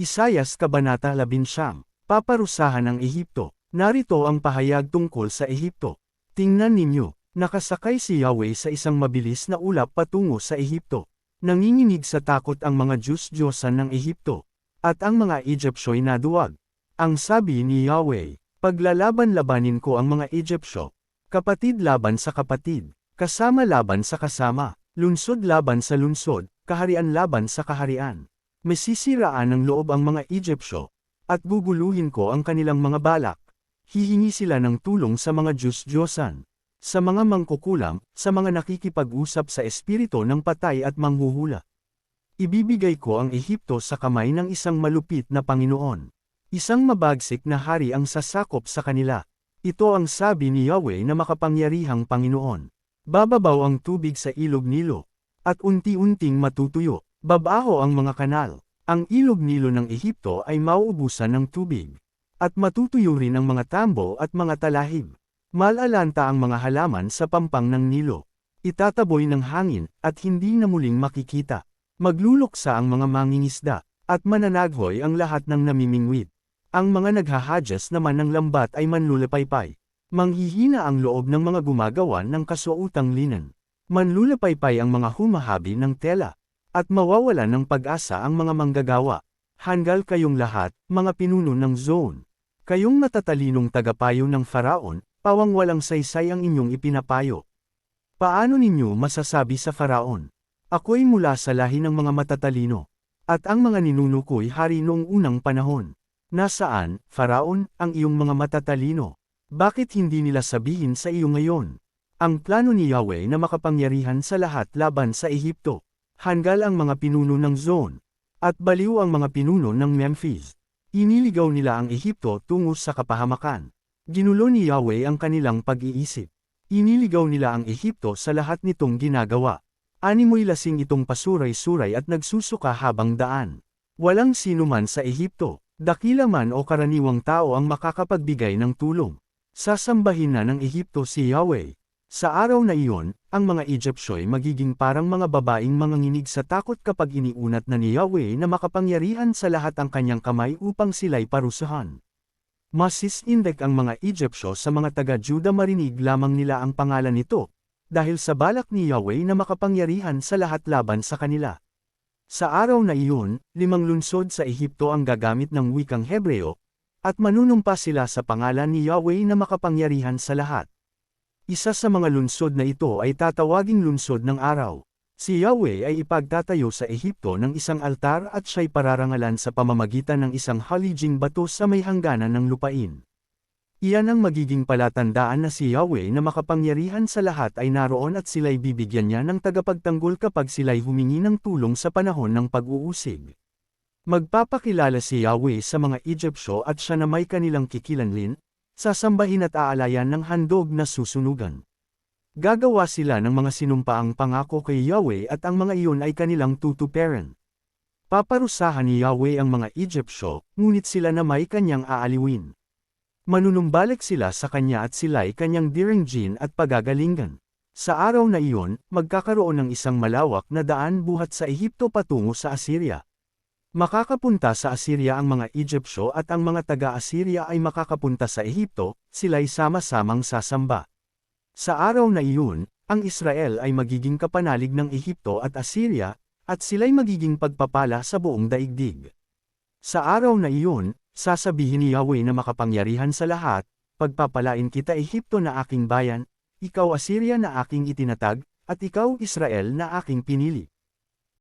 Isayas Kabanata 11, Paparusahan ng Ehipto. Narito ang pahayag tungkol sa Ehipto. Tingnan ninyo, nakasakay si Yahweh sa isang mabilis na ulap patungo sa Ehipto. Nanginginig sa takot ang mga Diyos-Diyosan ng Ehipto, at ang mga Egyptyo'y naduwag. Ang sabi ni Yahweh, paglalaban-labanin ko ang mga Egyptyo, kapatid laban sa kapatid, kasama laban sa kasama, lungsod laban sa lungsod, kaharian laban sa kaharian. Masisiraan ng loob ang mga Egyptyo, at guguluhin ko ang kanilang mga balak. Hihingi sila ng tulong sa mga Diyos-Diyosan, sa mga mangkukulam, sa mga nakikipag-usap sa espiritu ng patay at manghuhula. Ibibigay ko ang Ehipto sa kamay ng isang malupit na Panginoon. Isang mabagsik na hari ang sasakop sa kanila. Ito ang sabi ni Yahweh na makapangyarihang Panginoon. Bababaw ang tubig sa ilog Nilo, at unti-unting matutuyo. Babaho ang mga kanal. Ang ilog Nilo ng Ehipto ay mauubusan ng tubig. At matutuyo rin ang mga tambo at mga talahib. Malalanta ang mga halaman sa pampang ng Nilo. Itataboy ng hangin, at hindi na muling makikita. Magluluksa ang mga mangingisda, at mananaghoy ang lahat ng namimingwit. Ang mga naghahadyas naman ng lambat ay manlulapaypay. Manghihina ang loob ng mga gumagawa ng kasuotang linen. Manlulapaypay ang mga humahabi ng tela. At mawawala ng pag-asa ang mga manggagawa. Hanggal kayong lahat, mga pinuno ng zone. Kayong matatalinong tagapayo ng Faraon, pawang walang saysay ang inyong ipinapayo. Paano ninyo masasabi sa Faraon? Ako'y mula sa lahi ng mga matatalino. At ang mga ninuno ko'y hari noong unang panahon. Nasaan, Faraon, ang iyong mga matatalino? Bakit hindi nila sabihin sa iyo ngayon? Ang plano ni Yahweh na makapangyarihan sa lahat laban sa Ehipto. Hanggal ang mga pinuno ng zone, at baliw ang mga pinuno ng Memphis. Iniligaw nila ang Ehipto tungo sa kapahamakan. Ginulo ni Yahweh ang kanilang pag-iisip. Iniligaw nila ang Ehipto sa lahat nitong ginagawa. Animoy lasing itong pasuray-suray at nagsusuka habang daan. Walang sino man sa Ehipto, dakila man o karaniwang tao ang makakapagbigay ng tulong. Sasambahin na ng Ehipto si Yahweh. Sa araw na iyon, ang mga Egyptyo'y magiging parang mga babaeng manganginig sa takot kapag iniunat na ni Yahweh na makapangyarihan sa lahat ang kanyang kamay upang sila'y parusahan. Masisindek ang mga Egyptyo sa mga taga-Juda marinig lamang nila ang pangalan nito, dahil sa balak ni Yahweh na makapangyarihan sa lahat laban sa kanila. Sa araw na iyon, 5 lungsod sa Ehipto ang gagamit ng wikang Hebreo, at manunumpa sila sa pangalan ni Yahweh na makapangyarihan sa lahat. Isa sa mga lungsod na ito ay tatawaging lungsod ng araw. Si Yahweh ay ipagtatayo sa Ehipto ng isang altar at siya'y pararangalan sa pamamagitan ng isang halijing bato sa may hangganan ng lupain. Iyan ang magiging palatandaan na si Yahweh na makapangyarihan sa lahat ay naroon at sila'y bibigyan niya ng tagapagtanggol kapag sila'y humingi ng tulong sa panahon ng pag-uusig. Magpapakilala si Yahweh sa mga Egyptyo at siya na may kanilang kikilanlin, sasambahin at aalayan ng handog na susunugan. Gagawa sila ng mga sinumpaang pangako kay Yahweh at ang mga iyon ay kanilang tutuparan. Paparusahan ni Yahweh ang mga Egyptyo, ngunit sila na may kanyang aaliwin. Manunumbalik sila sa kanya at sila'y kanyang diringgin at pagagalingan. Sa araw na iyon, magkakaroon ng isang malawak na daan buhat sa Ehipto patungo sa Assyria. Makakapunta sa Assyria ang mga Egyptyo at ang mga taga-Assyria ay makakapunta sa Ehipto, sila'y sama-samang sasamba. Sa araw na iyon, ang Israel ay magiging kapanalig ng Ehipto at Assyria, at sila'y magiging pagpapala sa buong daigdig. Sa araw na iyon, sasabihin ni Yahweh na makapangyarihan sa lahat, pagpapalain kita Ehipto na aking bayan, ikaw Assyria na aking itinatag, at ikaw Israel na aking pinili.